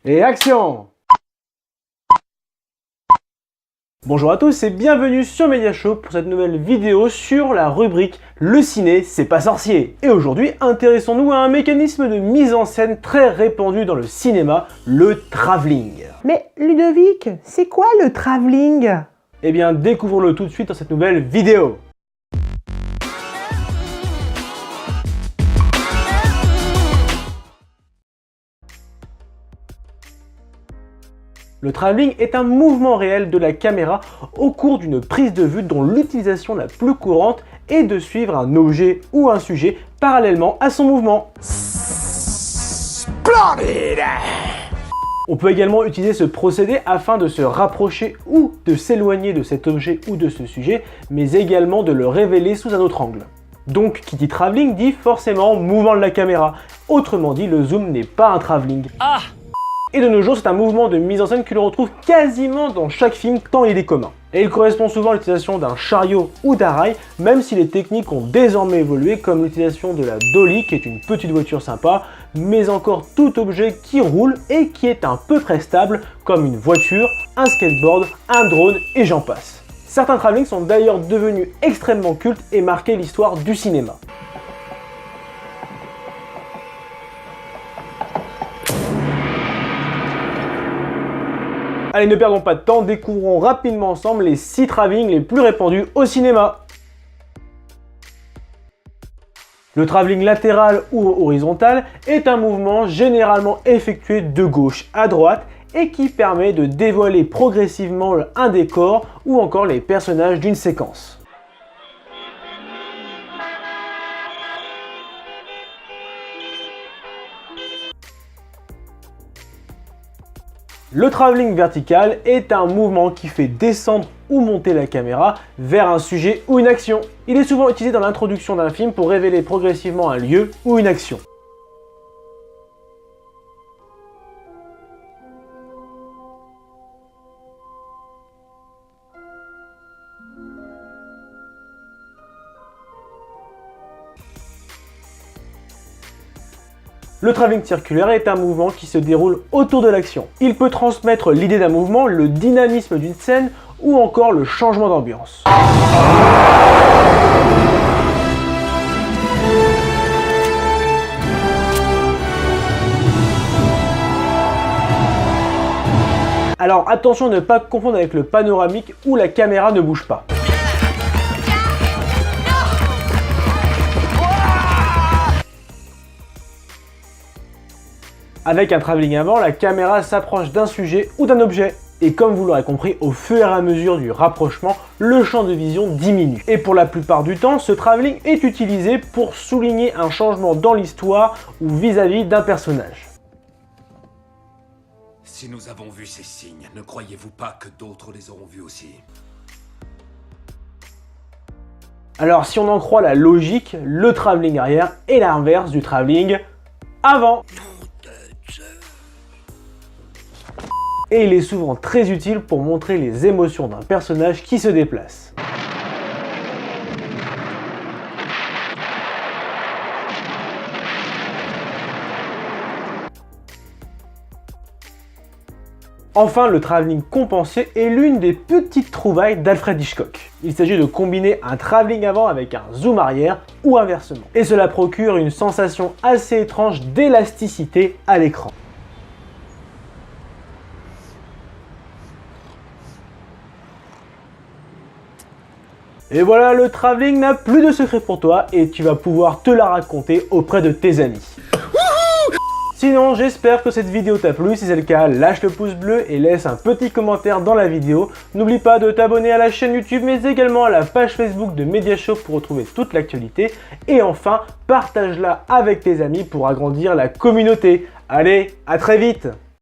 Et action! Bonjour à tous et bienvenue sur Mediashow pour cette nouvelle vidéo sur la rubrique Le ciné, c'est pas sorcier. Et aujourd'hui, intéressons-nous à un mécanisme de mise en scène très répandu dans le cinéma, le travelling. Mais Ludovic, c'est quoi le travelling? Eh bien, découvrons-le tout de suite dans cette nouvelle vidéo. Le travelling est un mouvement réel de la caméra au cours d'une prise de vue dont l'utilisation la plus courante est de suivre un objet ou un sujet parallèlement à son mouvement. Splendid! On peut également utiliser ce procédé afin de se rapprocher ou de s'éloigner de cet objet ou de ce sujet, mais également de le révéler sous un autre angle. Donc, qui dit travelling dit forcément mouvement de la caméra. Autrement dit, le zoom n'est pas un travelling. Et de nos jours, c'est un mouvement de mise en scène que l'on retrouve quasiment dans chaque film tant il est commun. Et il correspond souvent à l'utilisation d'un chariot ou d'un rail, même si les techniques ont désormais évolué, comme l'utilisation de la dolly, qui est une petite voiture sympa, mais encore tout objet qui roule et qui est un peu près stable, comme une voiture, un skateboard, un drone et j'en passe. Certains travelling sont d'ailleurs devenus extrêmement cultes et marqué l'histoire du cinéma. Allez, ne perdons pas de temps, découvrons rapidement ensemble les 6 travelling les plus répandus au cinéma. Le travelling latéral ou horizontal est un mouvement généralement effectué de gauche à droite et qui permet de dévoiler progressivement un décor ou encore les personnages d'une séquence. Le travelling vertical est un mouvement qui fait descendre ou monter la caméra vers un sujet ou une action. Il est souvent utilisé dans l'introduction d'un film pour révéler progressivement un lieu ou une action. Le travelling circulaire est un mouvement qui se déroule autour de l'action. Il peut transmettre l'idée d'un mouvement, le dynamisme d'une scène ou encore le changement d'ambiance. Alors attention à ne pas confondre avec le panoramique où la caméra ne bouge pas. Avec un travelling avant, la caméra s'approche d'un sujet ou d'un objet. Et comme vous l'aurez compris, au fur et à mesure du rapprochement, le champ de vision diminue. Et pour la plupart du temps, ce travelling est utilisé pour souligner un changement dans l'histoire ou vis-à-vis d'un personnage. Si nous avons vu ces signes, ne croyez-vous pas que d'autres les auront vus aussi? Alors si on en croit la logique, le travelling arrière est l'inverse du travelling avant. Et il est souvent très utile pour montrer les émotions d'un personnage qui se déplace. Enfin, le travelling compensé est l'une des petites trouvailles d'Alfred Hitchcock. Il s'agit de combiner un travelling avant avec un zoom arrière ou inversement. Et cela procure une sensation assez étrange d'élasticité à l'écran. Et voilà, le travelling n'a plus de secret pour toi et tu vas pouvoir te la raconter auprès de tes amis. Sinon, j'espère que cette vidéo t'a plu. Si c'est le cas, lâche le pouce bleu et laisse un petit commentaire dans la vidéo. N'oublie pas de t'abonner à la chaîne YouTube, mais également à la page Facebook de Mediashow pour retrouver toute l'actualité. Et enfin, partage-la avec tes amis pour agrandir la communauté. Allez, à très vite!